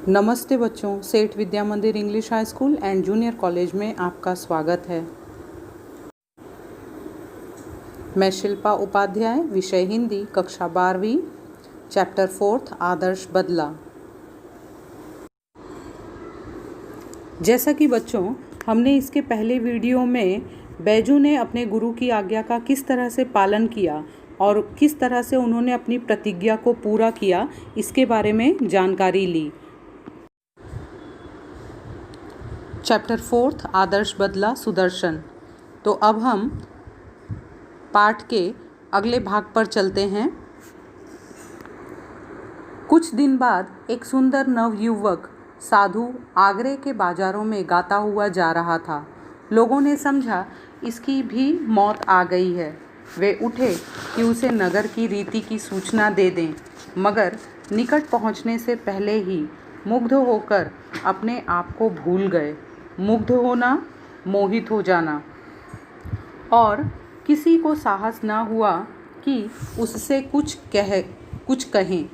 नमस्ते बच्चों, सेठ विद्या मंदिर English high school and junior college में आपका स्वागत है। मैं शिल्पा उपाध्याय, विषय हिंदी, कक्षा 12वीं, चैप्टर 4 आदर्श बदला। जैसा कि बच्चों हमने इसके पहले वीडियो में बैजू ने अपने गुरु की आज्ञा का किस तरह से पालन किया और किस तरह से उन्होंने अपनी प्रतिज्ञा को पूरा किया, इसके बारे में जानकारी ली। चैप्टर 4 आदर्श बदला सुदर्शन। तो अब हम पाठ के अगले भाग पर चलते हैं। कुछ दिन बाद एक सुंदर नवयुवक साधु आगरे के बाजारों में गाता हुआ जा रहा था। लोगों ने समझा इसकी भी मौत आ गई है। वे उठे कि उसे नगर की रीति की सूचना दे दें, मगर निकट पहुंचने से पहले ही मुग्ध होकर अपने आप को भूल गए। मुग्ध होना, मोहित हो जाना, और किसी को साहस ना हुआ कि उससे कुछ कहें।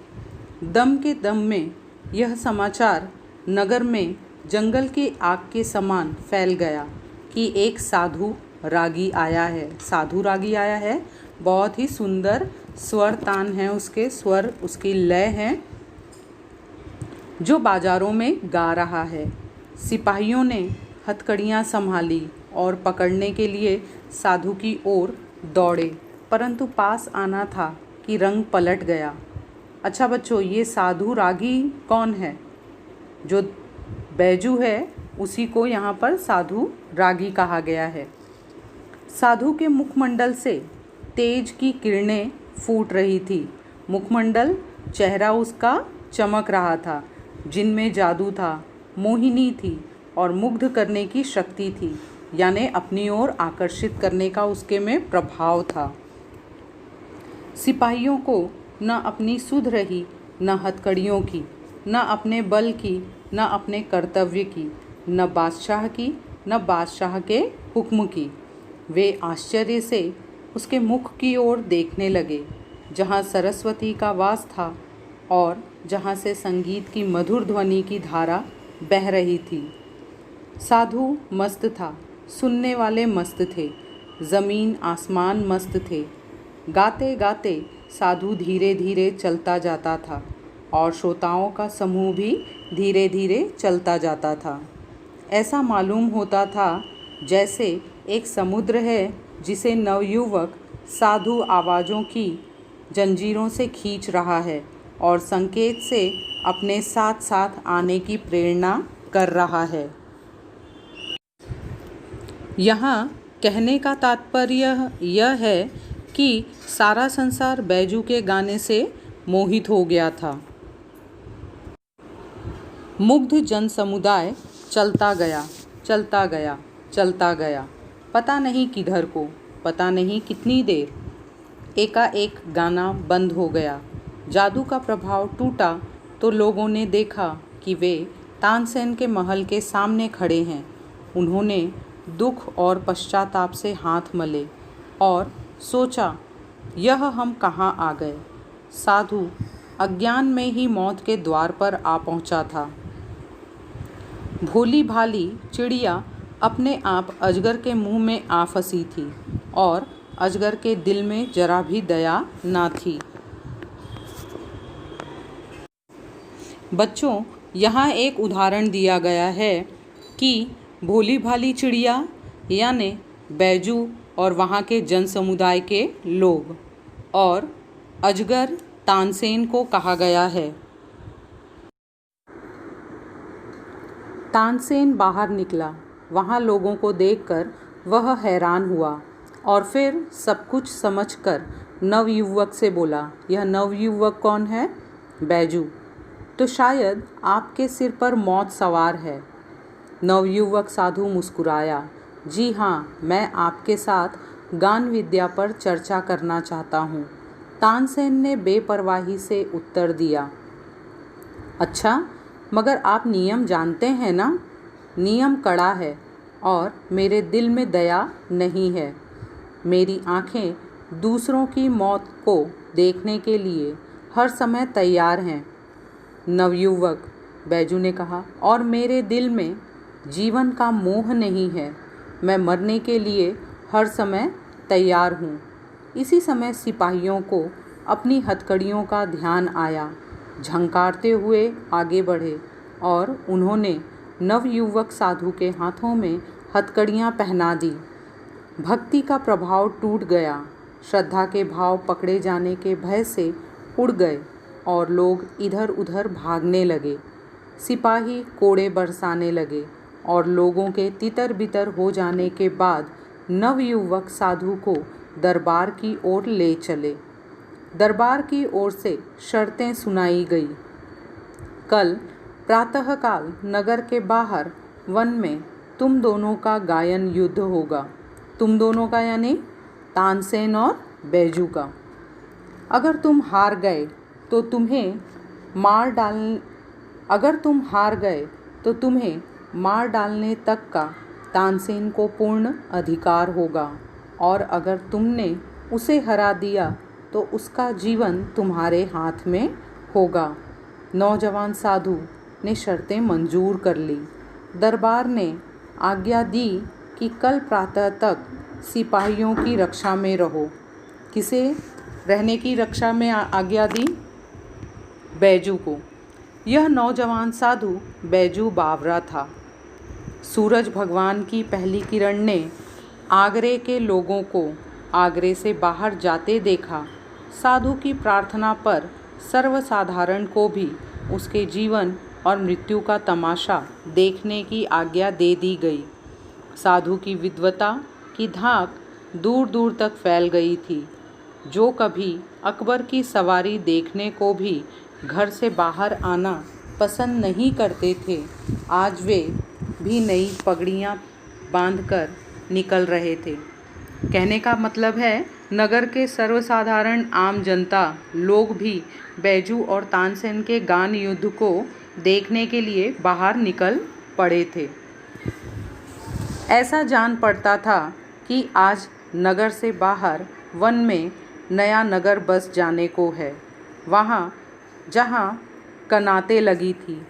दम के दम में यह समाचार नगर में जंगल के आग के समान फैल गया कि एक साधु रागी आया है। साधु रागी आया है, बहुत ही सुंदर स्वर तान है, उसके स्वर, उसकी लय है, जो बाजारों में गा रहा है। सिपाहियों ने हथकड़ियाँ संभाली और पकड़ने के लिए साधु की ओर दौड़े, परंतु पास आना था कि रंग पलट गया। अच्छा बच्चों, ये साधु रागी कौन है? जो बैजू है उसी को यहाँ पर साधु रागी कहा गया है। साधु के मुखमंडल से तेज की किरणें फूट रही थी। मुखमंडल, चेहरा उसका चमक रहा था, जिनमें जादू था, मोहिनी थी और मुग्ध करने की शक्ति थी, यानी अपनी ओर आकर्षित करने का उसके में प्रभाव था। सिपाहियों को न अपनी सुध रही, न हथकड़ियों की, न अपने बल की, न अपने कर्तव्य की, न बादशाह की, न बादशाह के हुक्म की। वे आश्चर्य से उसके मुख की ओर देखने लगे, जहाँ सरस्वती का वास था और जहाँ से संगीत की मधुर ध्वनि की धारा बह रही थी। साधु मस्त था, सुनने वाले मस्त थे, ज़मीन आसमान मस्त थे। गाते गाते साधु धीरे धीरे चलता जाता था और श्रोताओं का समूह भी धीरे धीरे चलता जाता था। ऐसा मालूम होता था जैसे एक समुद्र है जिसे नवयुवक साधु आवाज़ों की जंजीरों से खींच रहा है और संकेत से अपने साथ साथ आने की प्रेरणा कर रहा है। यहाँ कहने का तात्पर्य यह है कि सारा संसार बैजू के गाने से मोहित हो गया था। मुग्ध जन समुदाय चलता गया, चलता गया, चलता गया, पता नहीं किधर को, पता नहीं कितनी देर। एकाएक गाना बंद हो गया। जादू का प्रभाव टूटा तो लोगों ने देखा कि वे तानसेन के महल के सामने खड़े हैं। उन्होंने दुख और पश्चाताप से हाथ मले और सोचा, यह हम कहाँ आ गए। साधु अज्ञान में ही मौत के द्वार पर आ पहुँचा था। भोली भाली चिड़िया अपने आप अजगर के मुंह में आ फंसी थी और अजगर के दिल में जरा भी दया ना थी। बच्चों, यहाँ एक उदाहरण दिया गया है कि भोली भाली चिड़िया यानी बैजू और वहाँ के जन समुदाय के लोग, और अजगर तानसेन को कहा गया है। तानसेन बाहर निकला। वहाँ लोगों को देखकर वह हैरान हुआ और फिर सब कुछ समझकर नवयुवक से बोला, यह नवयुवक कौन है? बैजू। तो शायद आपके सिर पर मौत सवार है। नवयुवक साधु मुस्कुराया। जी हाँ, मैं आपके साथ गान विद्या पर चर्चा करना चाहता हूँ। तानसेन ने बेपरवाही से उत्तर दिया। अच्छा, मगर आप नियम जानते हैं ना? नियम कड़ा है और मेरे दिल में दया नहीं है। मेरी आँखें दूसरों की मौत को देखने के लिए हर समय तैयार हैं। नवयुवक, बैजू ने कहा, और मेरे दिल में जीवन का मोह नहीं है। मैं मरने के लिए हर समय तैयार हूँ। इसी समय सिपाहियों को अपनी हथकड़ियों का ध्यान आया। झंकारते हुए आगे बढ़े और उन्होंने नवयुवक साधु के हाथों में हथकड़ियाँ पहना दी। भक्ति का प्रभाव टूट गया। श्रद्धा के भाव पकड़े जाने के भय से उड़ गए और लोग इधर उधर भागने लगे। सिपाही कोड़े बरसाने लगे और लोगों के तितर बितर हो जाने के बाद नवयुवक साधु को दरबार की ओर ले चले। दरबार की ओर से शर्तें सुनाई गई। कल प्रातःकाल नगर के बाहर वन में तुम दोनों का गायन युद्ध होगा। तुम दोनों का यानी तानसेन और बैजू का। अगर तुम हार गए तो तुम्हें मार डालने तक का तानसेन को पूर्ण अधिकार होगा, और अगर तुमने उसे हरा दिया तो उसका जीवन तुम्हारे हाथ में होगा। नौजवान साधु ने शर्तें मंजूर कर ली। दरबार ने आज्ञा दी कि कल प्रातः तक सिपाहियों की रक्षा में रहो। किसे रहने की रक्षा में आज्ञा दी? बैजू को। यह नौजवान साधु बैजू बावरा था। सूरज भगवान की पहली किरण ने आगरे के लोगों को आगरे से बाहर जाते देखा। साधु की प्रार्थना पर सर्वसाधारण को भी उसके जीवन और मृत्यु का तमाशा देखने की आज्ञा दे दी गई। साधु की विद्वता की धाक दूर दूर तक फैल गई थी। जो कभी अकबर की सवारी देखने को भी घर से बाहर आना पसंद नहीं करते थे, आज वे भी नई पगड़ियाँ बांधकर निकल रहे थे। कहने का मतलब है, नगर के सर्वसाधारण आम जनता लोग भी बैजू और तानसेन के गान युद्ध को देखने के लिए बाहर निकल पड़े थे। ऐसा जान पड़ता था कि आज नगर से बाहर वन में नया नगर बस जाने को है। वहाँ जहाँ कनाते लगी थी।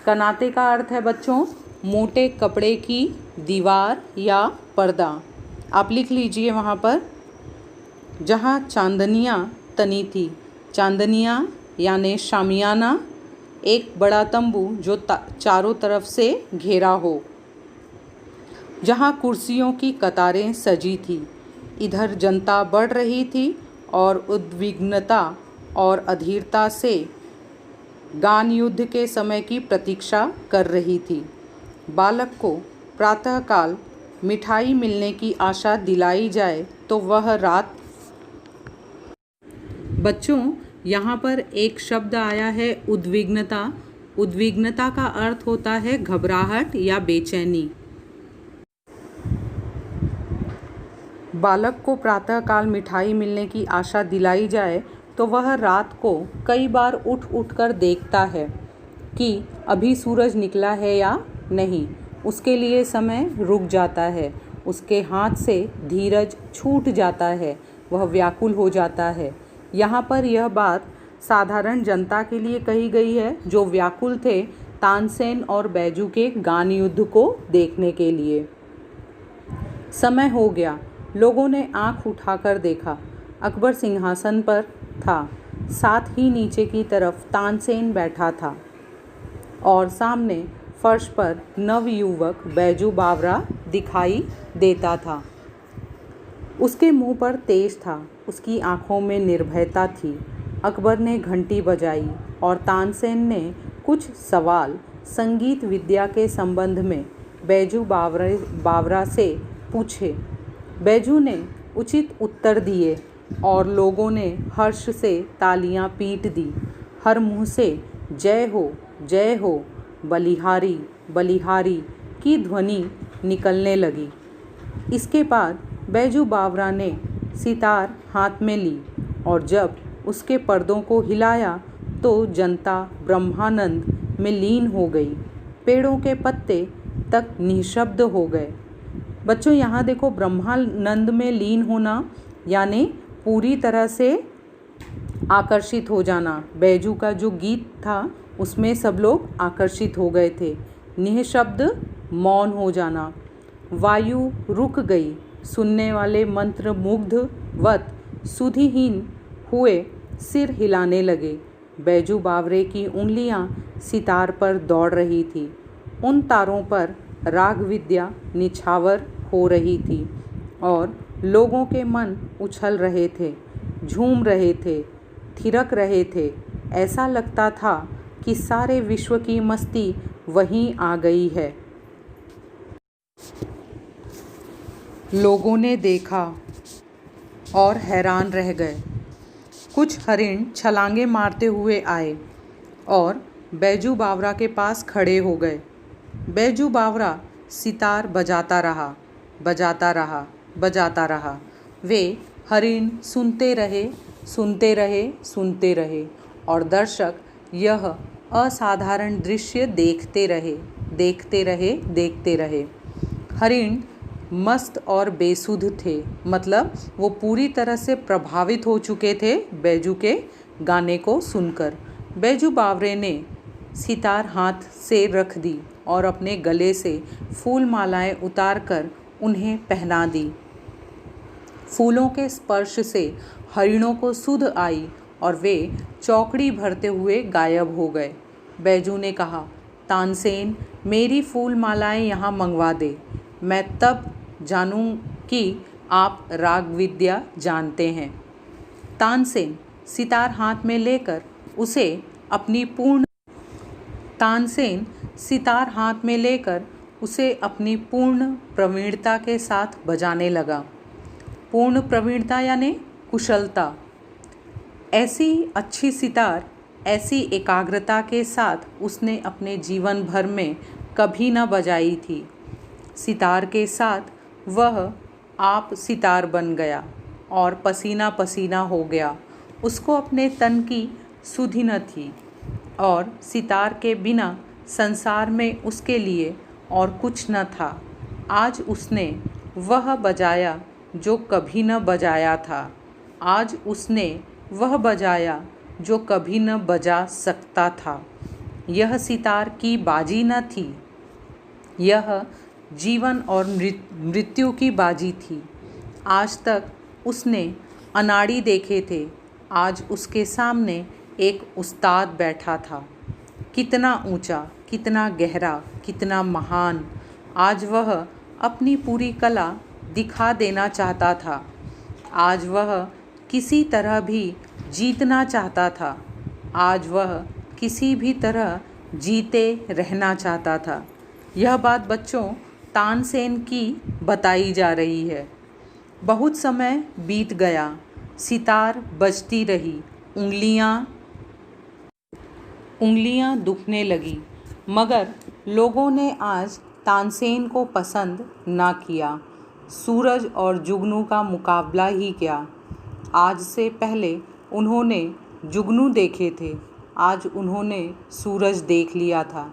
कनाते का अर्थ है बच्चों मोटे कपड़े की दीवार या पर्दा। आप लिख लीजिए वहाँ पर, जहाँ चांदनियाँ तनी थी। चांदनियाँ यानी शामियाना, एक बड़ा तंबू जो चारों तरफ से घेरा हो। जहाँ कुर्सियों की कतारें सजी थी। इधर जनता बढ़ रही थी और उद्विग्नता और अधीरता से गान युद्ध के समय की प्रतीक्षा कर रही थी। बालक को प्रातःकाल मिठाई मिलने की आशा दिलाई जाए तो वह रात। बच्चों, यहाँ पर एक शब्द आया है उद्विग्नता। उद्विग्नता का अर्थ होता है घबराहट या बेचैनी। बालक को प्रातःकाल मिठाई मिलने की आशा दिलाई जाए तो वह रात को कई बार उठ कर देखता है कि अभी सूरज निकला है या नहीं। उसके लिए समय रुक जाता है। उसके हाथ से धीरज छूट जाता है। वह व्याकुल हो जाता है। यहाँ पर यह बात साधारण जनता के लिए कही गई है जो व्याकुल थे तानसेन और बैजू के गान युद्ध को देखने के लिए। समय हो गया। लोगों ने आंख उठाकर देखा। अकबर सिंहासन पर था। साथ ही नीचे की तरफ तानसेन बैठा था और सामने फर्श पर नवयुवक बैजू बावरा दिखाई देता था। उसके मुंह पर तेज था। उसकी आंखों में निर्भयता थी। अकबर ने घंटी बजाई और तानसेन ने कुछ सवाल संगीत विद्या के संबंध में बैजू बावरा से पूछे। बैजू ने उचित उत्तर दिए और लोगों ने हर्ष से तालियां पीट दी। हर मुंह से जय हो बलिहारी बलिहारी की ध्वनि निकलने लगी। इसके बाद बैजू बावरा ने सितार हाथ में ली और जब उसके पर्दों को हिलाया तो जनता ब्रह्मानंद में लीन हो गई। पेड़ों के पत्ते तक निशब्द हो गए। बच्चों यहाँ देखो, ब्रह्मानंद में लीन होना यानी पूरी तरह से आकर्षित हो जाना। बैजू का जो गीत था उसमें सब लोग आकर्षित हो गए थे। निःशब्द मौन हो जाना, वायु रुक गई। सुनने वाले मंत्रमुग्ध वत सुधिहीन हुए सिर हिलाने लगे। बैजू बावरे की उंगलियां सितार पर दौड़ रही थी। उन तारों पर राग विद्या निछावर हो रही थी और लोगों के मन उछल रहे थे, झूम रहे थे, थिरक रहे थे। ऐसा लगता था कि सारे विश्व की मस्ती वहीं आ गई है। लोगों ने देखा और हैरान रह गए। कुछ हरिण छलांगे मारते हुए आए और बैजू बावरा के पास खड़े हो गए। बैजू बावरा सितार बजाता रहा, बजाता रहा, बजाता रहा। वे हरिण सुनते रहे, सुनते रहे, सुनते रहे और दर्शक यह असाधारण दृश्य देखते रहे, देखते रहे, देखते रहे। हरिण मस्त और बेसुध थे, मतलब वो पूरी तरह से प्रभावित हो चुके थे बैजू के गाने को सुनकर। बैजू बावरे ने सितार हाथ से रख दी और अपने गले से फूल मालाएं उतार कर उन्हें पहना दी। फूलों के स्पर्श से हरिणों को सुध आई और वे चौकड़ी भरते हुए गायब हो गए। बैजू ने कहा, तानसेन, मेरी फूल मालाएं यहाँ मंगवा दे। मैं तब जानूं कि आप राग विद्या जानते हैं। तानसेन सितार हाथ में लेकर उसे अपनी पूर्ण प्रवीणता के साथ बजाने लगा। पूर्ण प्रवीणता यानी कुशलता। ऐसी अच्छी सितार, ऐसी एकाग्रता के साथ उसने अपने जीवन भर में कभी न बजाई थी। सितार के साथ वह आप सितार बन गया और पसीना पसीना हो गया। उसको अपने तन की सुधि न थी और सितार के बिना संसार में उसके लिए और कुछ न था। आज उसने वह बजाया जो कभी न बजाया था। आज उसने वह बजाया जो कभी न बजा सकता था। यह सितार की बाजी न थी, यह जीवन और मृत्यु की बाजी थी। आज तक उसने अनाड़ी देखे थे, आज उसके सामने एक उस्ताद बैठा था। कितना ऊंचा, कितना गहरा, कितना महान। आज वह अपनी पूरी कला दिखा देना चाहता था। आज वह किसी तरह भी जीतना चाहता था। आज वह किसी भी तरह जीते रहना चाहता था। यह बात बच्चों तानसेन की बताई जा रही है। बहुत समय बीत गया, सितार बजती रही, उंगलियां दुखने लगी, मगर लोगों ने आज तानसेन को पसंद ना किया। सूरज और जुगनू का मुकाबला ही क्या। आज से पहले उन्होंने जुगनू देखे थे, आज उन्होंने सूरज देख लिया था।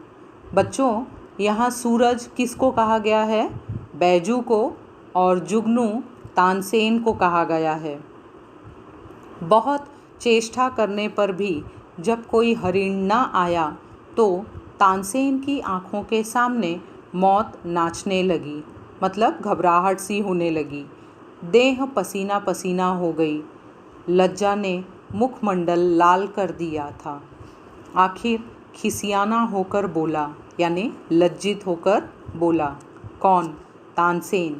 बच्चों, यहाँ सूरज किसको कहा गया है? बैजू को, और जुगनू तानसेन को कहा गया है। बहुत चेष्टा करने पर भी जब कोई हरिण ना आया तो तानसेन की आँखों के सामने मौत नाचने लगी, मतलब घबराहट सी होने लगी। देह पसीना पसीना हो गई। लज्जा ने मुखमंडल लाल कर दिया था। आखिर खिसियाना होकर बोला, यानी लज्जित होकर बोला, कौन? तानसेन।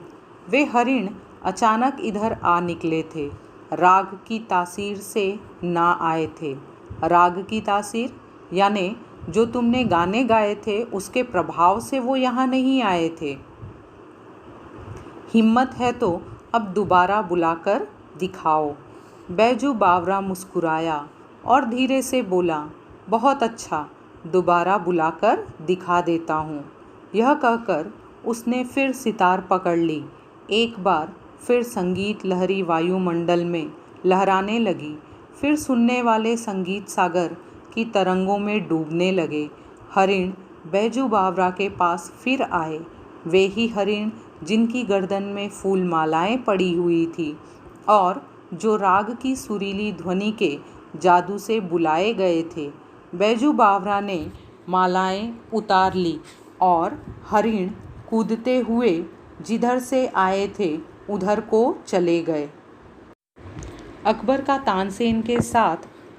वे हरिण अचानक इधर आ निकले थे, राग की तासीर से ना आए थे। राग की तासीर यानी जो तुमने गाने गाए थे उसके प्रभाव से वो यहाँ नहीं आए थे। हिम्मत है तो अब दोबारा बुलाकर दिखाओ। बैजू बावरा मुस्कुराया और धीरे से बोला, बहुत अच्छा, दोबारा बुलाकर दिखा देता हूँ। यह कहकर उसने फिर सितार पकड़ ली। एक बार फिर संगीत लहरी वायुमंडल में लहराने लगी। फिर सुनने वाले संगीत सागर की तरंगों में डूबने लगे। हरिण बैजू बावरा के पास फिर आए, वे ही हरिण जिनकी गर्दन में फूल मालाएं पड़ी हुई थी और जो राग की सुरीली ध्वनि के जादू से बुलाए गए थे। बैजू बावरा ने मालाएं उतार ली और हरिण कूदते हुए जिधर से आए थे उधर को चले गए। अकबर का तानसेन के साथ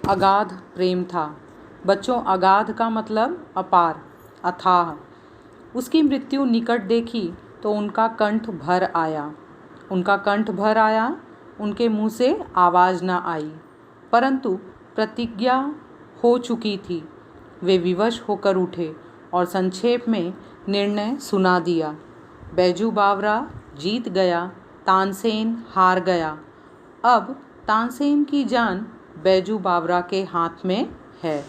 अगाध प्रेम था। बच्चों, अगाध का मतलब अपार, अथाह। उसकी मृत्यु निकट देखी तो उनका कंठ भर आया। उनके मुंह से आवाज़ न आई, परंतु प्रतिज्ञा हो चुकी थी। वे विवश होकर उठे और संक्षेप में निर्णय सुना दिया। बैजू बावरा जीत गया, तानसेन हार गया। अब तानसेन की जान बैजू बावरा के हाथ में है।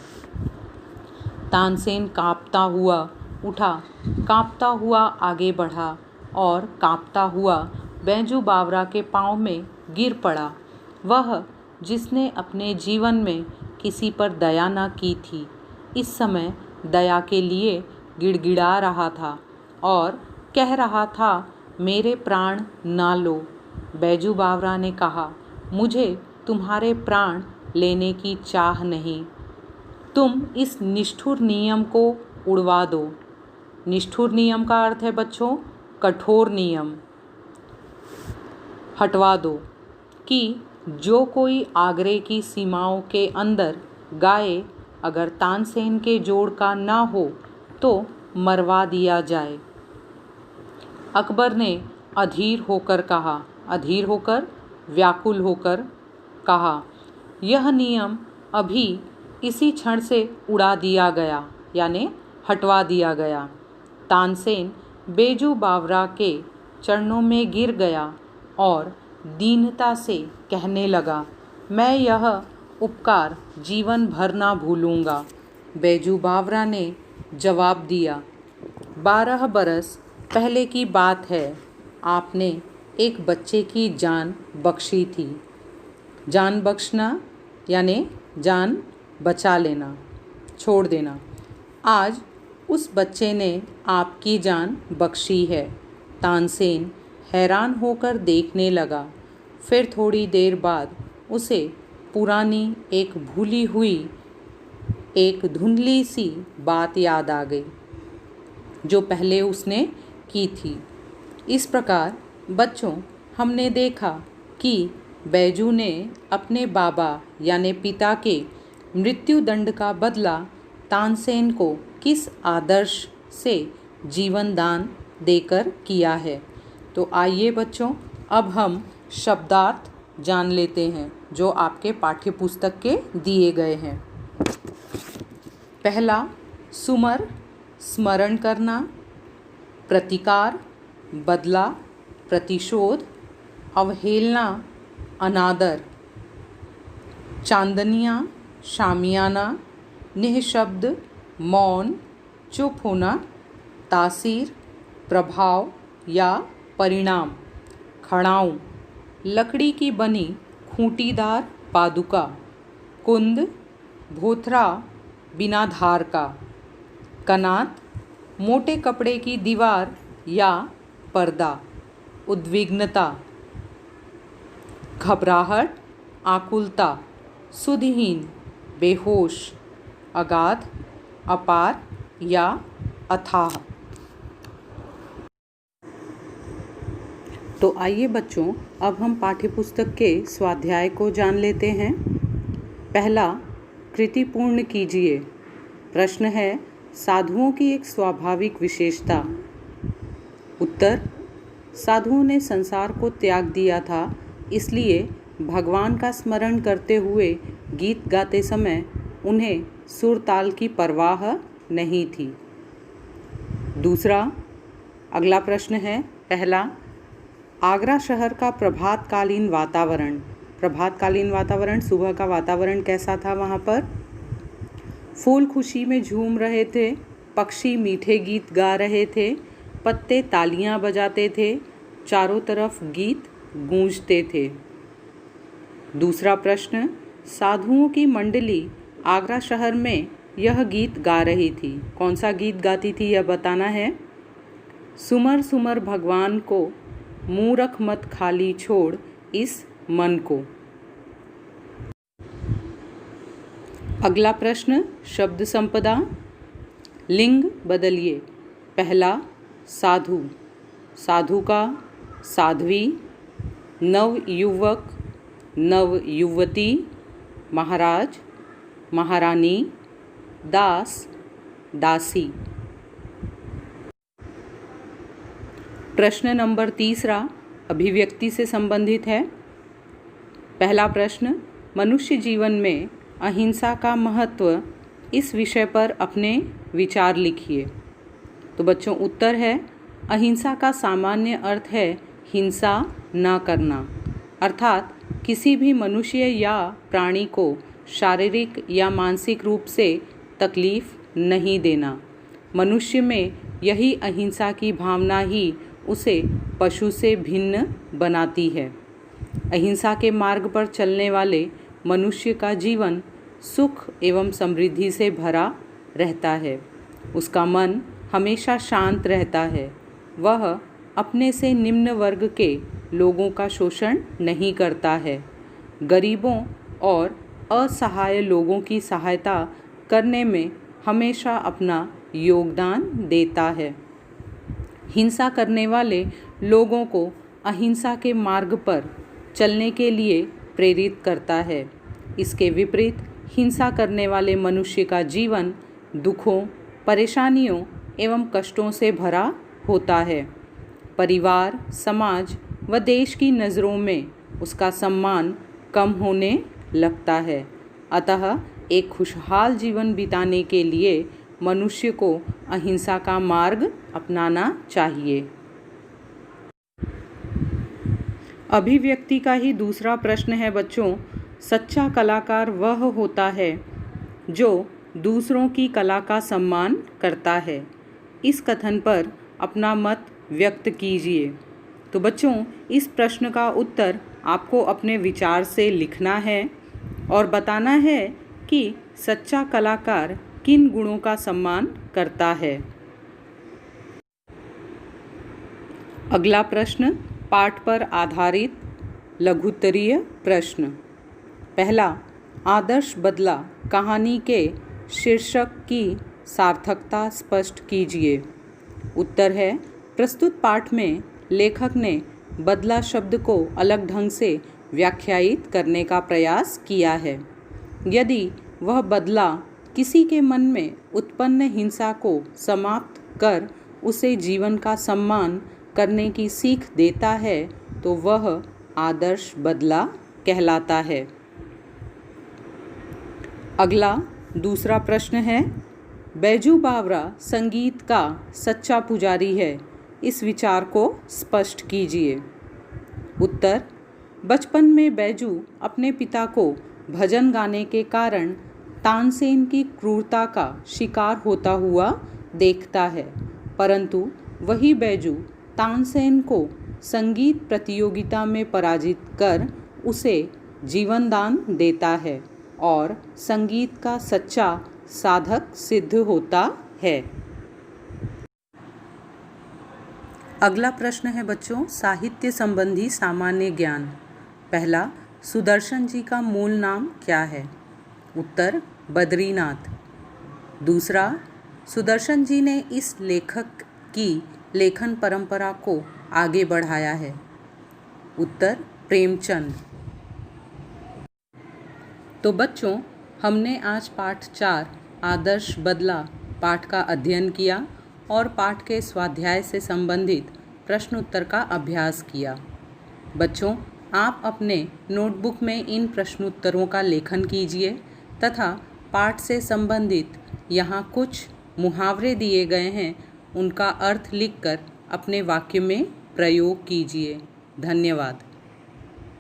तानसेन कांपता हुआ उठा, कांपता हुआ आगे बढ़ा और कांपता हुआ बैजू बावरा के पांव में गिर पड़ा। वह जिसने अपने जीवन में किसी पर दया न की थी, इस समय दया के लिए गिड़गिड़ा रहा था और कह रहा था, मेरे प्राण ना लो। बैजू बावरा ने कहा, मुझे तुम्हारे प्राण लेने की चाह नहीं। तुम इस निष्ठुर नियम को उड़वा दो। निष्ठुर नियम का अर्थ है बच्चों, कठोर नियम। हटवा दो कि जो कोई आगरे की सीमाओं के अंदर गाय अगर तानसेन के जोड़ का ना हो तो मरवा दिया जाए। अकबर ने अधीर होकर कहा, अधीर होकर, व्याकुल होकर कहा, यह नियम अभी इसी क्षण से उड़ा दिया गया, यानी हटवा दिया गया। तानसेन बैजू बावरा के चरणों में गिर गया और दीनता से कहने लगा, मैं यह उपकार जीवन भर ना भूलूंगा। बैजू बावरा ने जवाब दिया, 12 बरस पहले की बात है, आपने एक बच्चे की जान बख्शी थी। जान बख्शना यानी जान बचा लेना, छोड़ देना। आज उस बच्चे ने आपकी जान बख्शी है। तानसेन हैरान होकर देखने लगा। फिर थोड़ी देर बाद उसे पुरानी एक भूली हुई एक धुंधली सी बात याद आ गई जो पहले उसने की थी। इस प्रकार बच्चों, हमने देखा कि बैजू ने अपने बाबा यानी पिता के मृत्यु दंड का बदला तानसेन को किस आदर्श से जीवन दान देकर किया है। तो आइए बच्चों, अब हम शब्दार्थ जान लेते हैं जो आपके पाठ्य पुस्तक के दिए गए हैं। पहला, सुमर, स्मरण करना, प्रतिकार, बदला, प्रतिशोध, अवहेलना, अनादर, चांदनिया, शामियाना, निःशब्द, मौन, चुप होना, तासीर, प्रभाव या परिणाम, खड़ाऊं, लकड़ी की बनी खूंटीदार पादुका, कुंद, भोथरा बिना धार का, कनात, मोटे कपड़े की दीवार या पर्दा, उद्विग्नता, घबराहट, आकुलता, सुधहीन, बेहोश, अगाध, अपार या अथाह। तो आइए बच्चों, अब हम पाठ्यपुस्तक के स्वाध्याय को जान लेते हैं। पहला, कृति पूर्ण कीजिए। प्रश्न है, साधुओं की एक स्वाभाविक विशेषता। उत्तर, साधुओं ने संसार को त्याग दिया था, इसलिए भगवान का स्मरण करते हुए गीत गाते समय उन्हें सुर ताल की परवाह नहीं थी। दूसरा, अगला प्रश्न है, पहला, आगरा शहर का प्रभातकालीन वातावरण, सुबह का वातावरण कैसा था वहाँ पर? फूल खुशी में झूम रहे थे, पक्षी मीठे गीत गा रहे थे, पत्ते तालियां बजाते थे, चारों तरफ गीत गूंजते थे। दूसरा प्रश्न, साधुओं की मंडली आगरा शहर में यह गीत गा रही थी। कौन सा गीत गाती थी यह बताना है। सुमर सुमर भगवान को, मूरख मत खाली छोड़ इस मन को। अगला प्रश्न शब्द संपदा। लिंग बदलिए। पहला साधु, साधु का, साध्वी, नवयुवक, नवयुवती, महाराज, महारानी, दास, दासी। प्रश्न नंबर तीसरा अभिव्यक्ति से संबंधित है। पहला प्रश्न, मनुष्य जीवन में अहिंसा का महत्व, इस विषय पर अपने विचार लिखिए। तो बच्चों उत्तर है, अहिंसा का सामान्य अर्थ है हिंसा न करना, अर्थात किसी भी मनुष्य या प्राणी को शारीरिक या मानसिक रूप से तकलीफ नहीं देना। मनुष्य में यही अहिंसा की भावना ही उसे पशु से भिन्न बनाती है। अहिंसा के मार्ग पर चलने वाले मनुष्य का जीवन सुख एवं समृद्धि से भरा रहता है। उसका मन हमेशा शांत रहता है। वह अपने से निम्न वर्ग के लोगों का शोषण नहीं करता है। गरीबों और असहाय लोगों की सहायता करने में हमेशा अपना योगदान देता है। हिंसा करने वाले लोगों को अहिंसा के मार्ग पर चलने के लिए प्रेरित करता है। इसके विपरीत हिंसा करने वाले मनुष्य का जीवन दुखों, परेशानियों एवं कष्टों से भरा होता है। परिवार, समाज व देश की नज़रों में उसका सम्मान कम होने लगता है। अतः एक खुशहाल जीवन बिताने के लिए मनुष्य को अहिंसा का मार्ग अपनाना चाहिए। अभिव्यक्ति का ही दूसरा प्रश्न है बच्चों, सच्चा कलाकार वह होता है जो दूसरों की कला का सम्मान करता है। इस कथन पर अपना मत व्यक्त कीजिए। तो बच्चों इस प्रश्न का उत्तर आपको अपने विचार से लिखना है और बताना है कि सच्चा कलाकार किन गुणों का सम्मान करता है। अगला प्रश्न पाठ पर आधारित लघुत्तरीय प्रश्न। पहला, आदर्श बदला कहानी के शीर्षक की सार्थकता स्पष्ट कीजिए। उत्तर है, प्रस्तुत पाठ में लेखक ने बदला शब्द को अलग ढंग से व्याख्यायित करने का प्रयास किया है। यदि वह बदला किसी के मन में उत्पन्न हिंसा को समाप्त कर उसे जीवन का सम्मान करने की सीख देता है तो वह आदर्श बदला कहलाता है। अगला दूसरा प्रश्न है, बैजू बावरा संगीत का सच्चा पुजारी है। इस विचार को स्पष्ट कीजिए। उत्तर, बचपन में बैजू अपने पिता को भजन गाने के कारण तानसेन की क्रूरता का शिकार होता हुआ देखता है, परंतु वही बैजू तानसेन को संगीत प्रतियोगिता में पराजित कर उसे जीवन दान देता है और संगीत का सच्चा साधक सिद्ध होता है। अगला प्रश्न है बच्चों, साहित्य संबंधी सामान्य ज्ञान। पहला, सुदर्शन जी का मूल नाम क्या है? उत्तर, बद्रीनाथ। दूसरा, सुदर्शन जी ने इस लेखक की लेखन परंपरा को आगे बढ़ाया है। उत्तर, प्रेमचंद। तो बच्चों हमने आज पाठ 4 आदर्श बदला पाठ का अध्ययन किया और पाठ के स्वाध्याय से संबंधित प्रश्न उत्तर का अभ्यास किया। बच्चों आप अपने नोटबुक में इन प्रश्नोत्तरों का लेखन कीजिए तथा पाठ से संबंधित यहाँ कुछ मुहावरे दिए गए हैं, उनका अर्थ लिखकर अपने वाक्य में प्रयोग कीजिए। धन्यवाद।